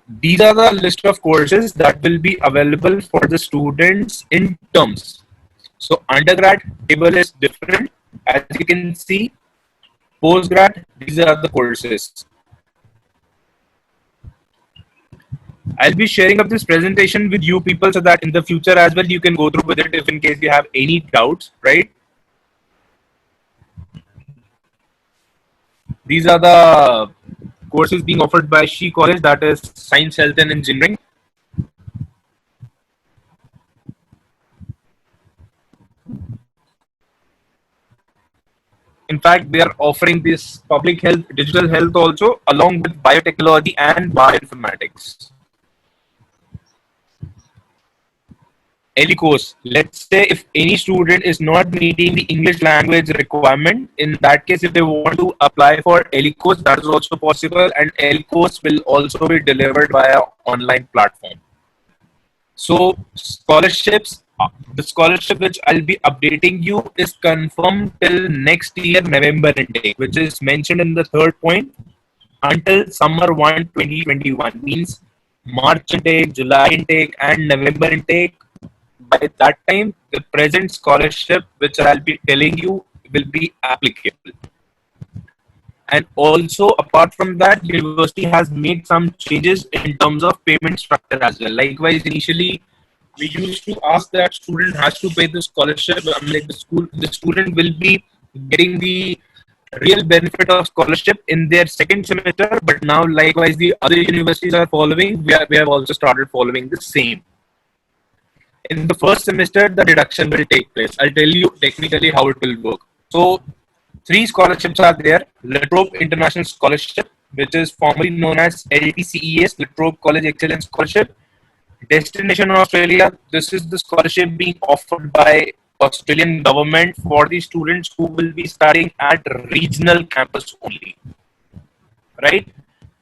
These are the list of courses that will be available for the students in terms. So undergrad table is different. As you can see, postgrad, these are the courses. I'll be sharing up this presentation with you people so that in the future as well you can go through with it if in case you have any doubts, right? These are the courses being offered by She College, that is Science, Health and Engineering. In fact, they are offering this public health, digital health also, along with biotechnology and bioinformatics. ELICOS. Let's say if any student is not meeting the English language requirement, in that case, if they want to apply for ELICOS, that is also possible, and ELICOS will also be delivered via online platform. So scholarships, the scholarship which I'll be updating you is confirmed till next year November intake, which is mentioned in the third point, until summer 1 2021, means March intake, July intake, and November intake. By that time, the present scholarship which I'll be telling you will be applicable. And also, apart from that, university has made some changes in terms of payment structure as well. Likewise, initially we used to ask that student has to pay the scholarship. I mean, like the student will be getting the real benefit of scholarship in their second semester. But now, likewise, the other universities are following. We have also started following the same. In the first semester, the deduction will take place. I'll tell you technically how it will work. So, three scholarships are there. Latrobe International Scholarship, which is formerly known as LTCES, Latrobe College Excellence Scholarship. Destination Australia, this is the scholarship being offered by Australian government for the students who will be studying at regional campus only, right?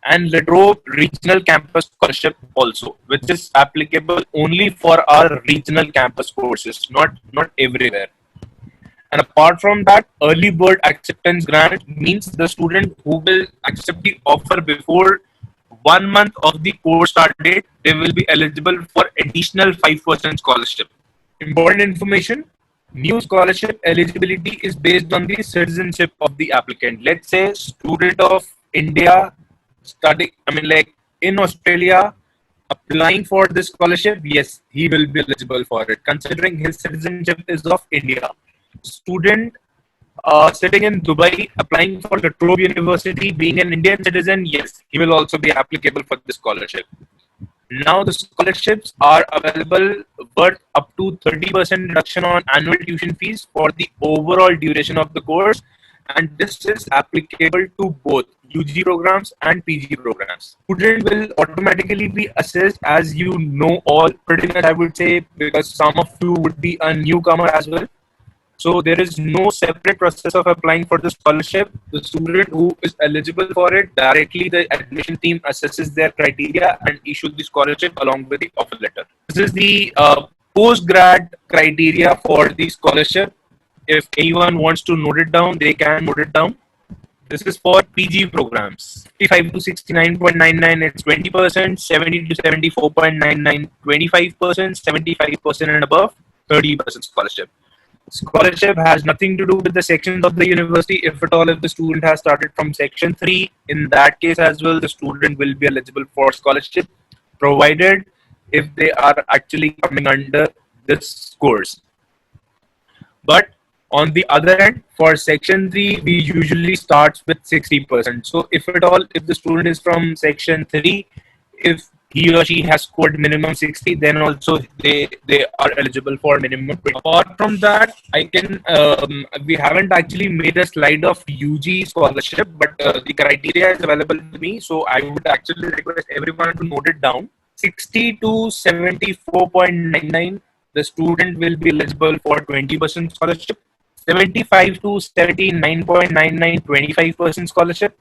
And Latrobe Regional Campus Scholarship also, which is applicable only for our regional campus courses, not everywhere. And apart from that, early bird acceptance grant means the student who will accept the offer before 1 month of the course start date, they will be eligible for additional 5% scholarship. Important information, new scholarship eligibility is based on the citizenship of the applicant. Let's say student of India studying, I mean like in Australia applying for this scholarship, yes, he will be eligible for it considering his citizenship is of India. Student sitting in Dubai applying for La Trobe University, being an Indian citizen, yes, he will also be applicable for the scholarship. Now the scholarships are available worth up to 30% reduction on annual tuition fees for the overall duration of the course, and this is applicable to both UG programs and PG programs. Student will automatically be assessed, as you know all pretty much, I would say, because some of you would be a newcomer as well. So there is no separate process of applying for the scholarship. The student who is eligible for it, directly the admission team assesses their criteria and issues the scholarship along with the offer letter. This is the post-grad criteria for the scholarship. If anyone wants to note it down, they can note it down. This is for PG programs. 55 to 69.99, it's 20%, 70 to 74.99, 25%, 75% and above, 30% scholarship. Scholarship has nothing to do with the sections of the university. If at all, if the student has started from section 3, in that case as well, the student will be eligible for scholarship, provided if they are actually coming under this course. But on the other end, for section 3, we usually start with 60%. So if at all, if the student is from section 3, if he or she has scored minimum 60, then also they are eligible for minimum 20. Apart from that, I can we haven't actually made a slide of UG scholarship, but the criteria is available to me, so I would actually request everyone to note it down. 60 to 74.99, the student will be eligible for 20% scholarship. 75 to 79.99, 25% scholarship.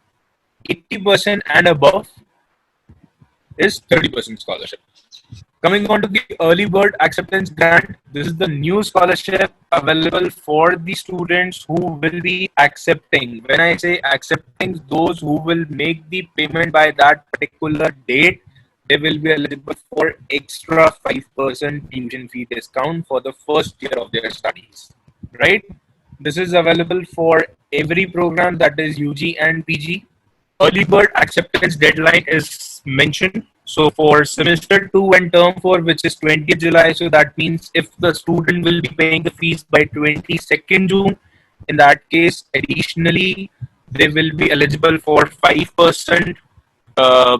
80% and above is 30% scholarship. Coming on to the early bird acceptance grant, this is the new scholarship available for the students who will be accepting. When I say accepting, those who will make the payment by that particular date, they will be eligible for extra 5% tuition fee discount for the first year of their studies, right? This is available for every program, that is UG and PG. Early bird acceptance deadline is mentioned. So for semester 2 and term 4, which is 20th July, so that means if the student will be paying the fees by 22nd June, in that case, additionally, they will be eligible for 5% uh,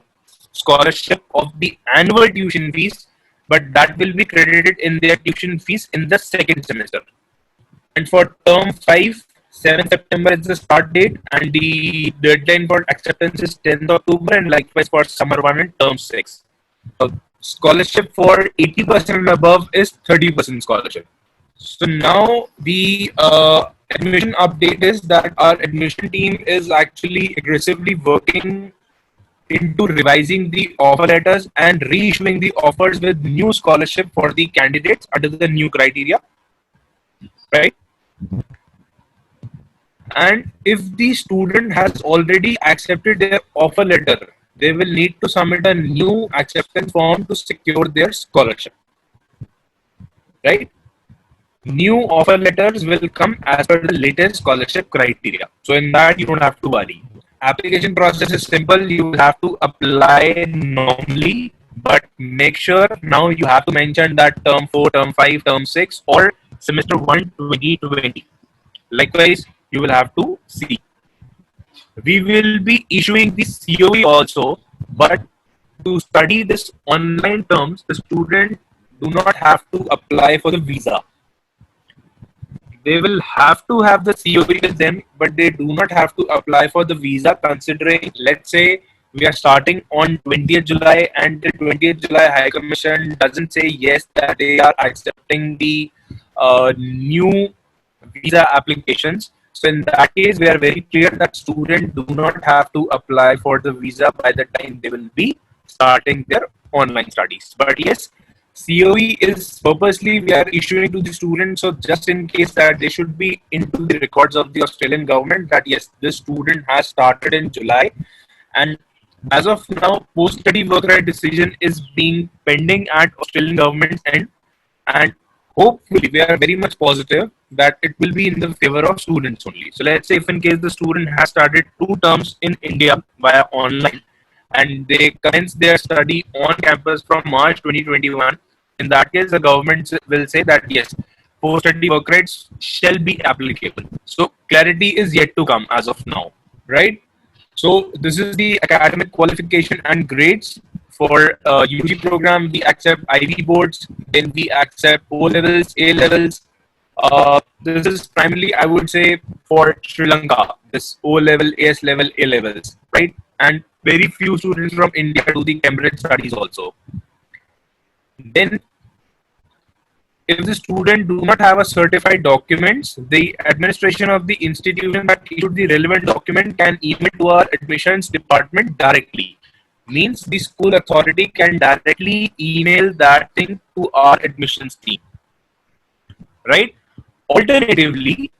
scholarship of the annual tuition fees, but that will be credited in their tuition fees in the second semester. And for term 5, 7 September is the start date, and the deadline for acceptance is 10th October, and likewise for summer 1 and term 6. Scholarship for 80% and above is 30% scholarship. So now the admission update is that our admission team is actually aggressively working into revising the offer letters and reissuing the offers with new scholarship for the candidates under the new criteria, right? And if the student has already accepted their offer letter, they will need to submit a new acceptance form to secure their scholarship, right? New offer letters will come as per the latest scholarship criteria. So in that, you don't have to worry. Application process is simple. You will have to apply normally, but make sure now you have to mention that term 4, term 5, term 6, or semester 1 2020. Likewise, you will have to see. We will be issuing the COE also, but to study this online terms, the student do not have to apply for the visa. They will have to have the COE with them, but they do not have to apply for the visa, considering, let's say, we are starting on 20th July, and the 20th July High Commission doesn't say yes that they are accepting the new visa applications. So in that case, we are very clear that students do not have to apply for the visa by the time they will be starting their online studies. But yes, COE is purposely we are issuing to the students, so just in case that they should be into the records of the Australian government that yes, this student has started in July, and as of now, post-study work right decision is being pending at Australian government's end, and hopefully we are very much positive that it will be in the favor of students only. So let's say if in case the student has started 2 terms in India via online, and they commence their study on campus from March 2021, in that case, the government will say that yes, post-study work rights shall be applicable. So clarity is yet to come as of now, right? So this is the academic qualification and grades for UG program. We accept IB boards, then we accept O levels, A levels. This is primarily, I would say, for Sri Lanka. This O level, AS level, A levels, right? And very few students from India do the Cambridge studies also. Then, if the student do not have a certified documents, the administration of the institution that issued the relevant document can email to our admissions department directly. Means the school authority can directly email that thing to our admissions team, right? Alternatively,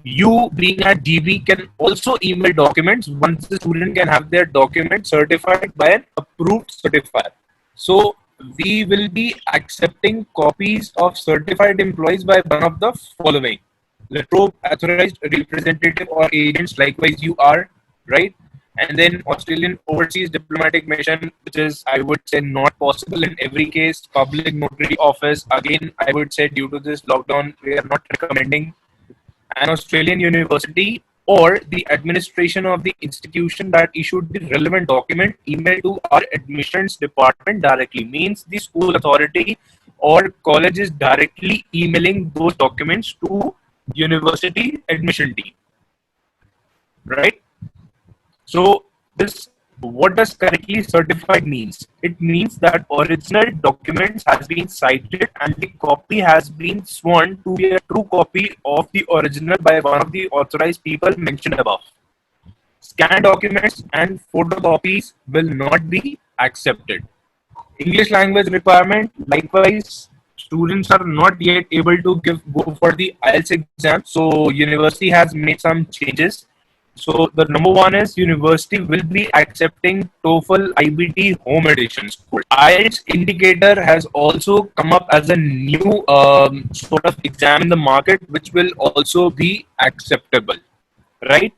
you being at DB can also email documents once the student can have their document certified by an approved certifier. So we will be accepting copies of certified employees by one of the following: Latrobe authorized representative or agents, likewise you are, right? And then Australian Overseas Diplomatic Mission, which is, I would say, not possible in every case. Public Notary Office, again, I would say due to this lockdown, we are not recommending. An Australian university or the administration of the institution that issued the relevant document email to our admissions department directly. Means the school authority or college is directly emailing those documents to university admission team, right? So this, what does correctly certified means? It means that original documents has been cited and the copy has been sworn to be a true copy of the original by one of the authorized people mentioned above. Scanned documents and photocopies will not be accepted. English language requirement, likewise, students are not yet able to go for the IELTS exam. So university has made some changes. So the number one is university will be accepting TOEFL IBT home edition score. IELTS indicator has also come up as a new sort of exam in the market, which will also be acceptable, right?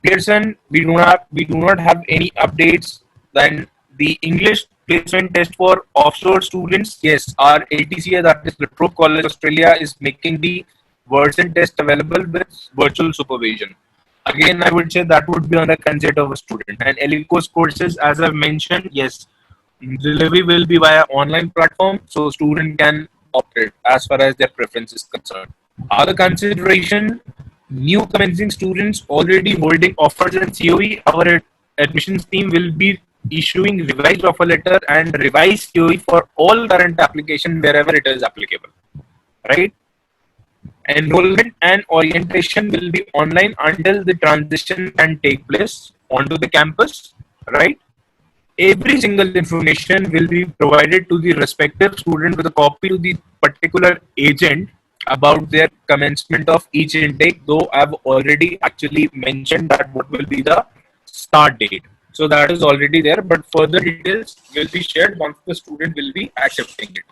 Pearson, we do not have any updates. Then the English placement test for offshore students. Yes, our ATCA, that is Latrobe College Australia, is making the version test available with virtual supervision. Again, I would say that would be on the consent of a student. And ELICOS courses, as I've mentioned, yes, delivery will be via online platform, so student can opt it as far as their preference is concerned. Other consideration, new commencing students already holding offers and COE, our admissions team will be issuing revised offer letter and revised COE for all current application wherever it is applicable, right? Enrollment and orientation will be online until the transition can take place onto the campus, right? Every single information will be provided to the respective student with a copy to the particular agent about their commencement of each intake, though I've already actually mentioned that what will be the start date. So that is already there, but further details will be shared once the student will be accepting it.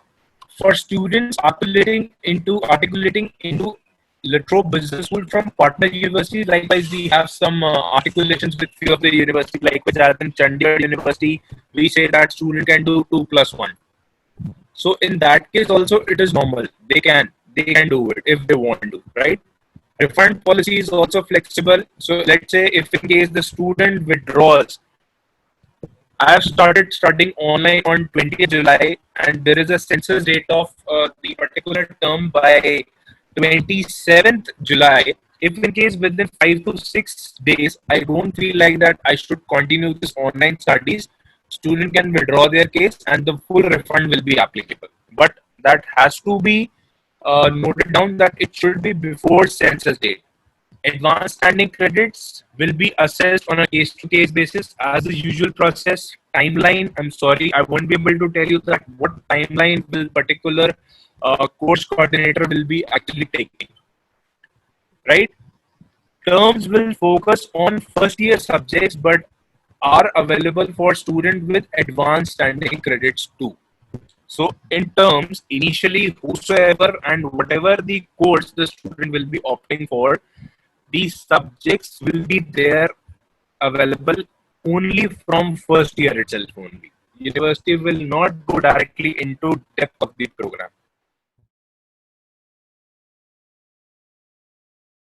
For students articulating into Latrobe Business School from partner universities. Likewise, we have some articulations with few of the universities, like which are in Chandigarh University. We say that student can do 2+1. So in that case, also it is normal. They can do it if they want to, right? Refund policy is also flexible. So let's say if in case the student withdraws, I have started studying online on 20th July, and there is a census date of the particular term by 27th July. If in case within 5 to 6 days, I don't feel like that I should continue this online studies, student can withdraw their case and the full refund will be applicable. But that has to be noted down that it should be before census date. Advanced standing credits will be assessed on a case-to-case basis as the usual process. Timeline, I'm sorry, I won't be able to tell you that what timeline will particular course coordinator will be actually taking, right? Terms will focus on first year subjects but are available for students with advanced standing credits too. So in terms, initially whosoever and whatever the course the student will be opting for, these subjects will be there available only from first year itself only. University will not go directly into depth of the program.